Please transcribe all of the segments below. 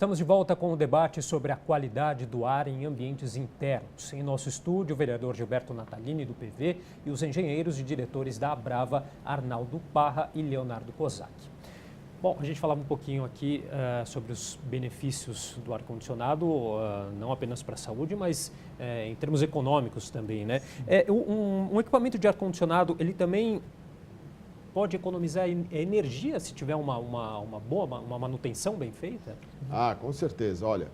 Estamos de volta com o debate sobre a qualidade do ar em ambientes internos. Em nosso estúdio, o vereador Gilberto Natalini, do PV, e os engenheiros e diretores da Abrava, Arnaldo Parra e Leonardo Kozak. Bom, a gente falava um pouquinho aqui sobre os benefícios do ar-condicionado, não apenas para a saúde, mas em termos econômicos também, né? Um equipamento de ar-condicionado, ele também pode economizar energia se tiver uma manutenção bem feita? Ah, com certeza. Olha,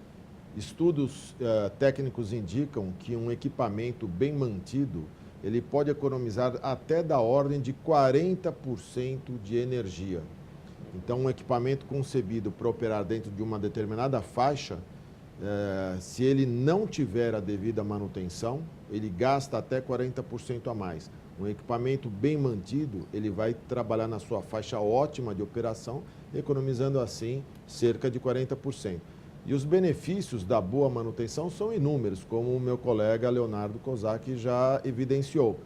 estudos técnicos indicam que um equipamento bem mantido, ele pode economizar até da ordem de 40% de energia. Então, um equipamento concebido para operar dentro de uma determinada faixa, se ele não tiver a devida manutenção, ele gasta até 40% a mais. Um equipamento bem mantido, ele vai trabalhar na sua faixa ótima de operação, economizando assim cerca de 40%. E os benefícios da boa manutenção são inúmeros, como o meu colega Leonardo Kozak já evidenciou.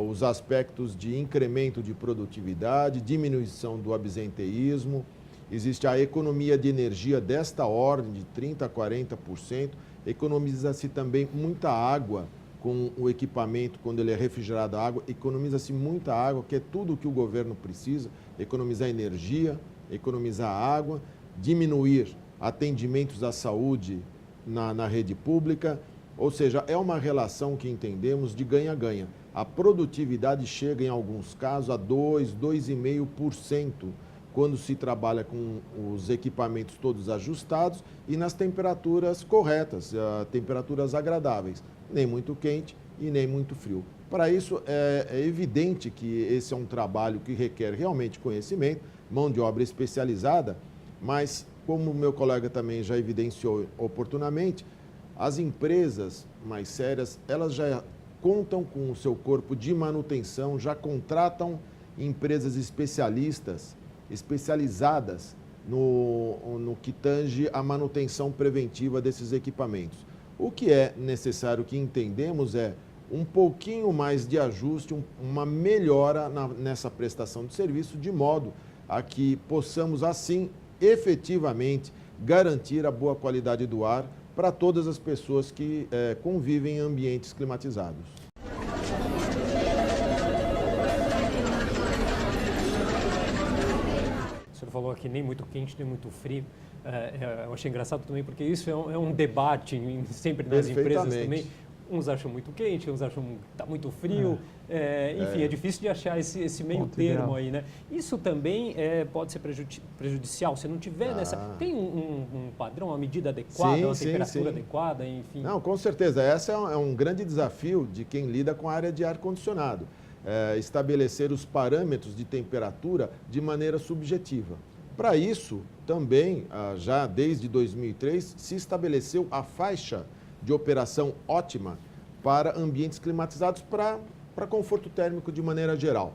Os aspectos de incremento de produtividade, diminuição do absenteísmo, existe a economia de energia desta ordem de 30% a 40%, economiza-se também muita água com o equipamento, quando ele é refrigerado a água, economiza-se muita água, que é tudo o que o governo precisa, economizar energia, economizar água, diminuir atendimentos à saúde na rede pública, ou seja, é uma relação que entendemos de ganha-ganha. A produtividade chega, em alguns casos, a 2,5% quando se trabalha com os equipamentos todos ajustados e nas temperaturas corretas, temperaturas agradáveis, nem muito quente e nem muito frio. Para isso, é evidente que esse é um trabalho que requer realmente conhecimento, mão de obra especializada, mas, como o meu colega também já evidenciou oportunamente, as empresas mais sérias, elas já contam com o seu corpo de manutenção, já contratam empresas especializadas no que tange a manutenção preventiva desses equipamentos. O que é necessário que entendemos é um pouquinho mais de ajuste, uma melhora nessa prestação de serviço, de modo a que possamos, assim, efetivamente garantir a boa qualidade do ar para todas as pessoas que convivem em ambientes climatizados. O senhor falou aqui nem muito quente, nem muito frio. Eu achei engraçado também, porque isso é um debate sempre nas empresas também. Uns acham muito quente, uns acham que está muito frio. Enfim, é difícil de achar esse meio termo aí, né? Isso também pode ser prejudicial. Se não tiver tem um padrão, uma medida adequada, uma temperatura adequada, enfim. Não, com certeza. Esse é um grande desafio de quem lida com a área de ar-condicionado. Estabelecer os parâmetros de temperatura de maneira subjetiva. Para isso, também, já desde 2003, se estabeleceu a faixa de operação ótima para ambientes climatizados para conforto térmico de maneira geral.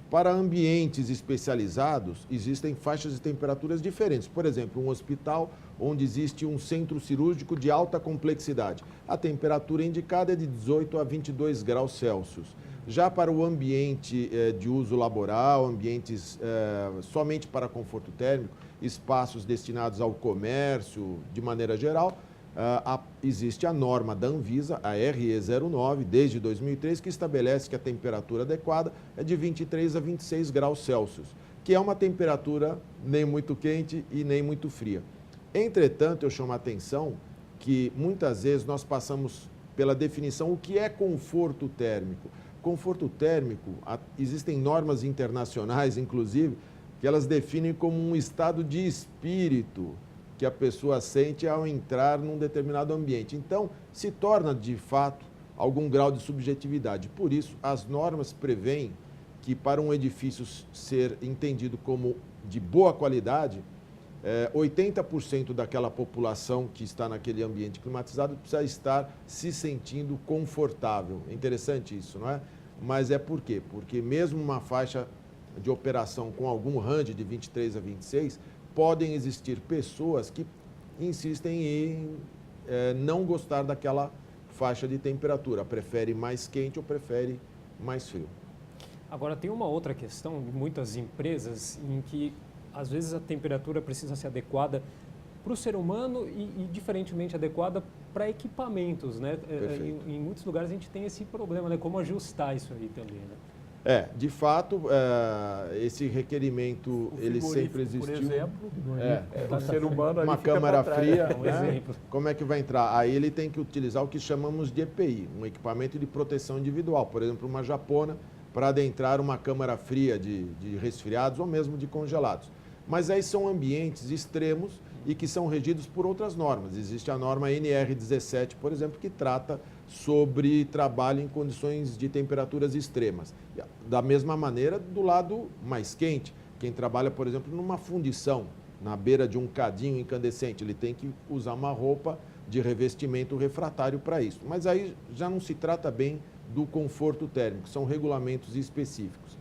Para ambientes especializados, existem faixas de temperaturas diferentes. Por exemplo, um hospital onde existe um centro cirúrgico de alta complexidade. A temperatura indicada é de 18 a 22 graus Celsius. Já para o ambiente de uso laboral, ambientes somente para conforto térmico, espaços destinados ao comércio de maneira geral, existe a norma da Anvisa, a RE09, desde 2003, que estabelece que a temperatura adequada é de 23 a 26 graus Celsius, que é uma temperatura nem muito quente e nem muito fria. Entretanto, eu chamo a atenção que muitas vezes nós passamos pela definição o que é conforto térmico. Conforto térmico, existem normas internacionais, inclusive, que elas definem como um estado de espírito que a pessoa sente ao entrar num determinado ambiente. Então, se torna, de fato, algum grau de subjetividade. Por isso, as normas prevêem que, para um edifício ser entendido como de boa qualidade, 80% daquela população que está naquele ambiente climatizado precisa estar se sentindo confortável. É interessante isso, não é? Mas é por quê? Porque mesmo uma faixa de operação com algum range de 23 a 26, podem existir pessoas que insistem em não gostar daquela faixa de temperatura, prefere mais quente ou prefere mais frio. Agora, tem uma outra questão de muitas empresas em que, às vezes, a temperatura precisa ser adequada para o ser humano e diferentemente adequada para equipamentos, né? Em muitos lugares a gente tem esse problema, né? Como ajustar isso aí também, né? De fato, esse requerimento ele sempre existiu. Por exemplo, o ser humano uma câmara fria, um exemplo. Como é que vai entrar? Aí ele tem que utilizar o que chamamos de EPI, um equipamento de proteção individual, por exemplo, uma japona, para adentrar uma câmara fria de resfriados ou mesmo de congelados. Mas aí são ambientes extremos e que são regidos por outras normas. Existe a norma NR17, por exemplo, que trata sobre trabalho em condições de temperaturas extremas. Da mesma maneira, do lado mais quente, quem trabalha, por exemplo, numa fundição, na beira de um cadinho incandescente, ele tem que usar uma roupa de revestimento refratário para isso. Mas aí já não se trata bem do conforto térmico, são regulamentos específicos.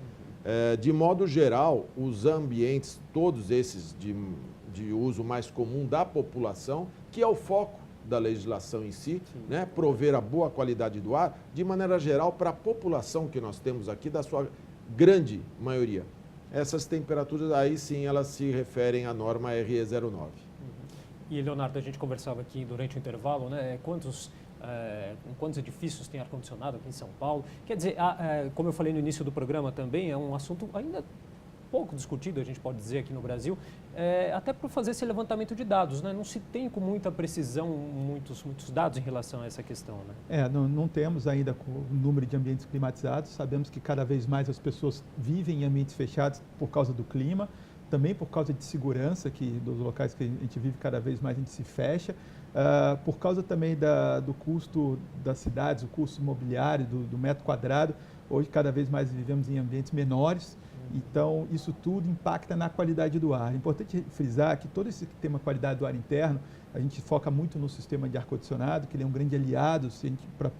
De modo geral, os ambientes, todos esses de uso mais comum da população, que é o foco da legislação em si, né? Prover a boa qualidade do ar, de maneira geral, para a população que nós temos aqui, da sua grande maioria. Essas temperaturas, aí sim, elas se referem à norma RE09. E, Leonardo, a gente conversava aqui durante o intervalo, né? Quantos edifícios tem ar-condicionado aqui em São Paulo? Quer dizer, como eu falei no início do programa também, é um assunto ainda pouco discutido, a gente pode dizer, aqui no Brasil, até para fazer esse levantamento de dados, né? Não se tem com muita precisão muitos dados em relação a essa questão, né? Não temos ainda o número de ambientes climatizados, sabemos que cada vez mais as pessoas vivem em ambientes fechados por causa do clima, também por causa de segurança, que dos locais que a gente vive cada vez mais a gente se fecha, por causa também do custo das cidades, o custo imobiliário, do metro quadrado. Hoje cada vez mais vivemos em ambientes menores, então isso tudo impacta na qualidade do ar. É importante frisar que todo esse tema qualidade do ar interno, a gente foca muito no sistema de ar-condicionado, que ele é um grande aliado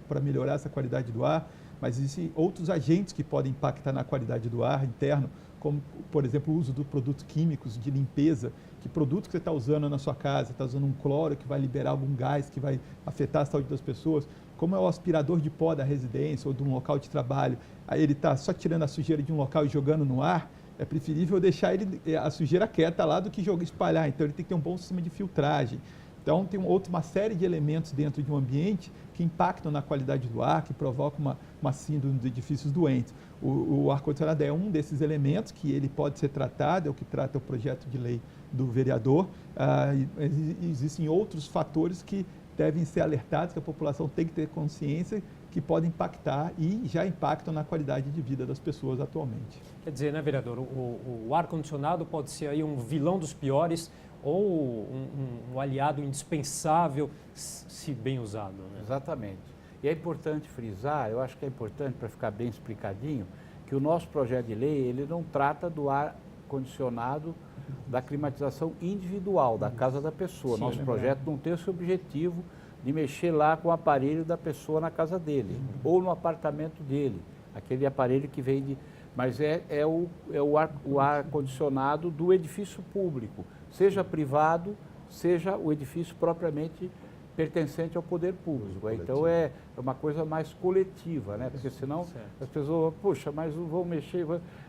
para melhorar essa qualidade do ar, mas existem outros agentes que podem impactar na qualidade do ar interno, como, por exemplo, o uso de produtos químicos de limpeza, que produto que você está usando na sua casa, está usando um cloro que vai liberar algum gás que vai afetar a saúde das pessoas, como é o aspirador de pó da residência ou de um local de trabalho, aí ele está só tirando a sujeira de um local e jogando no ar, é preferível deixar a sujeira quieta lá do que espalhar, então ele tem que ter um bom sistema de filtragem. Então, tem uma série de elementos dentro de um ambiente que impactam na qualidade do ar, que provocam uma síndrome de edifícios doentes. O ar-condicionado é um desses elementos que ele pode ser tratado, é o que trata o projeto de lei do vereador. Existem outros fatores que devem ser alertados, que a população tem que ter consciência, que podem impactar e já impactam na qualidade de vida das pessoas atualmente. Quer dizer, né, vereador, o ar-condicionado pode ser aí um vilão dos piores ou um aliado indispensável se bem usado, né? Exatamente. E é importante frisar, eu acho que é importante para ficar bem explicadinho, que o nosso projeto de lei, ele não trata do ar condicionado da climatização individual, da casa da pessoa. Sim, nosso projeto não tem esse objetivo de mexer lá com o aparelho da pessoa na casa dele, ou no apartamento dele, aquele aparelho que vem de... Mas é o ar condicionado do edifício público, seja privado, seja o edifício propriamente pertencente ao poder público. Então é uma coisa mais coletiva, né? Porque senão as pessoas, puxa, mas vão mexer,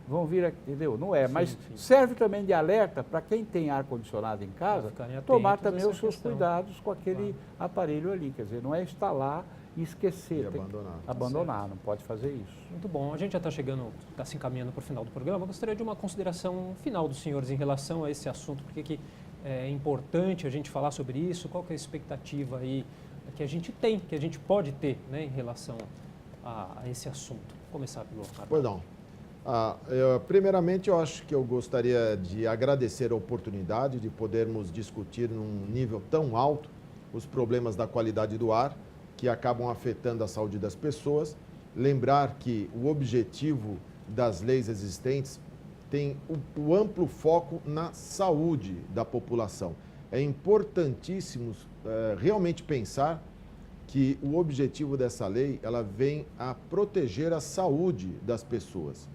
vão vir aqui, entendeu? Não é, mas serve também de alerta para quem tem ar-condicionado em casa, tomar também os seus cuidados com aquele aparelho ali, quer dizer, não é instalar e esquecer, abandonar, não pode fazer isso. Muito bom, a gente já está se encaminhando para o final do programa. Eu gostaria de uma consideração final dos senhores em relação a esse assunto, porque é importante a gente falar sobre isso, qual que é a expectativa aí que a gente tem, que a gente pode ter, né, em relação a esse assunto. Vou começar pelo Arnaldo. Pois não. Primeiramente, eu acho que eu gostaria de agradecer a oportunidade de podermos discutir num nível tão alto os problemas da qualidade do ar, que acabam afetando a saúde das pessoas. Lembrar que o objetivo das leis existentes tem o amplo foco na saúde da população. É importantíssimo realmente pensar que o objetivo dessa lei, ela vem a proteger a saúde das pessoas.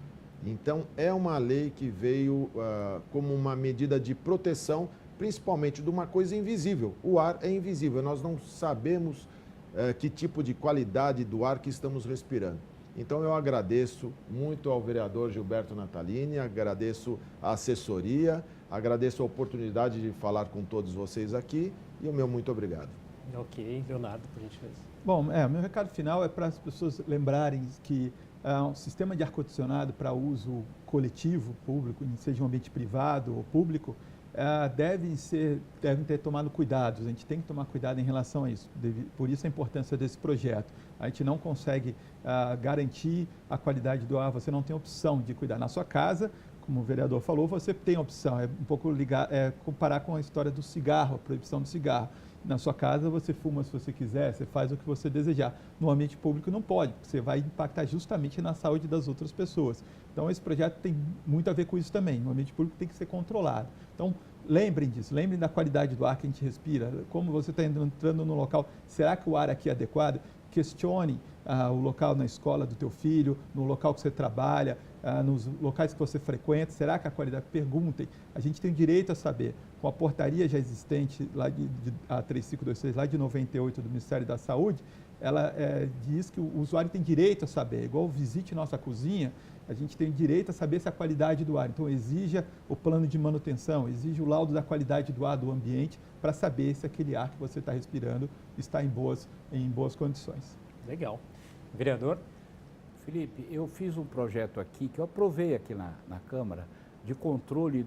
Então, é uma lei que veio como uma medida de proteção, principalmente de uma coisa invisível. O ar é invisível, nós não sabemos que tipo de qualidade do ar que estamos respirando. Então, eu agradeço muito ao vereador Gilberto Natalini, agradeço a assessoria, Agradeço a oportunidade de falar com todos vocês aqui e o meu muito obrigado. Ok, Leonardo, por gentileza. Bom, o meu recado final é para as pessoas lembrarem que um sistema de ar-condicionado para uso coletivo, público, seja um ambiente privado ou público, devem ter tomado cuidados. A gente tem que tomar cuidado em relação a isso. Por isso a importância desse projeto. A gente não consegue garantir a qualidade do ar, você não tem opção de cuidar. Na sua casa, como o vereador falou, você tem opção. É um pouco comparar com a história do cigarro, a proibição do cigarro. Na sua casa você fuma se você quiser, você faz o que você desejar. No ambiente público não pode, porque você vai impactar justamente na saúde das outras pessoas. Então esse projeto tem muito a ver com isso também. No ambiente público tem que ser controlado. Então lembrem disso, lembrem da qualidade do ar que a gente respira. Como você está entrando no local, será que o ar aqui é adequado? Questione o local na escola do teu filho, no local que você trabalha, nos locais que você frequenta, será que a qualidade? Perguntem, a gente tem direito a saber. Com a portaria já existente, lá a 3526, lá de 98 do Ministério da Saúde, ela diz que o usuário tem direito a saber, igual visite nossa cozinha, a gente tem direito a saber se a qualidade do ar. Então, exija o plano de manutenção, exija o laudo da qualidade do ar do ambiente para saber se aquele ar que você está respirando está em boas condições. Legal. Vereador? Felipe, eu fiz um projeto aqui, que eu aprovei aqui na Câmara, de controle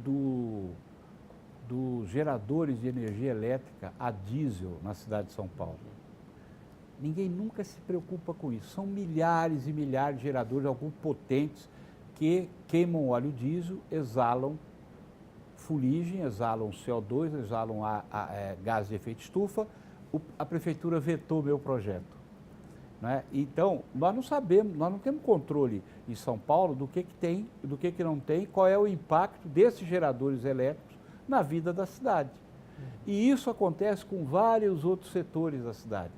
dos geradores de energia elétrica a diesel na cidade de São Paulo. Ninguém nunca se preocupa com isso. São milhares e milhares de geradores, alguns potentes, que queimam óleo diesel, exalam fuligem, exalam CO2, exalam gás de efeito estufa. A prefeitura vetou meu projeto. Né? Então, nós não sabemos, nós não temos controle em São Paulo do que tem, do que não tem, qual é o impacto desses geradores elétricos na vida da cidade. E isso acontece com vários outros setores da cidade.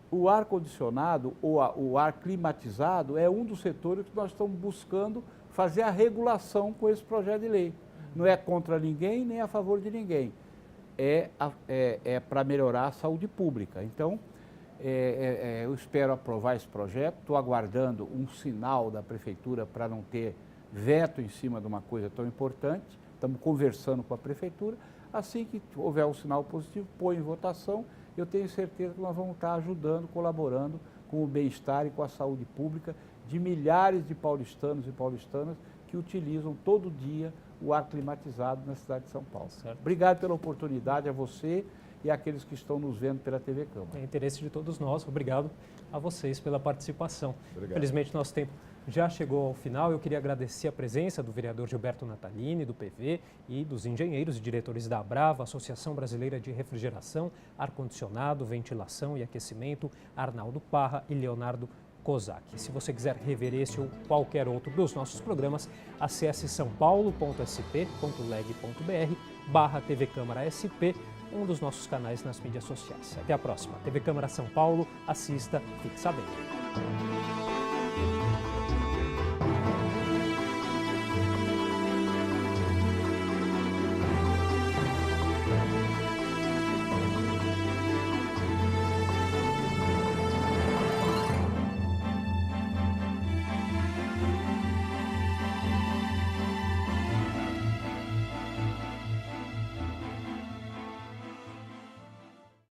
O ar-condicionado ou o ar climatizado é um dos setores que nós estamos buscando fazer a regulação com esse projeto de lei. Não é contra ninguém, nem a favor de ninguém. É para melhorar a saúde pública. Então, eu espero aprovar esse projeto, estou aguardando um sinal da Prefeitura para não ter veto em cima de uma coisa tão importante, estamos conversando com a Prefeitura, assim que houver um sinal positivo, põe em votação, eu tenho certeza que nós vamos estar ajudando, colaborando com o bem-estar e com a saúde pública de milhares de paulistanos e paulistanas que utilizam todo dia o ar climatizado na cidade de São Paulo. Certo. Obrigado pela oportunidade a você e àqueles que estão nos vendo pela TV Câmara. É interesse de todos nós. Obrigado a vocês pela participação. Obrigado. Felizmente, nosso tempo já chegou ao final. Eu queria agradecer a presença do vereador Gilberto Natalini, do PV, e dos engenheiros e diretores da Abrava, Associação Brasileira de Refrigeração, Ar-Condicionado, Ventilação e Aquecimento, Arnaldo Parra e Leonardo Kozak. Se você quiser rever esse ou qualquer outro dos nossos programas, acesse saopaulo.sp.leg.br/TV Câmara SP, um dos nossos canais nas mídias sociais. Até a próxima. TV Câmara São Paulo, assista, fique sabendo.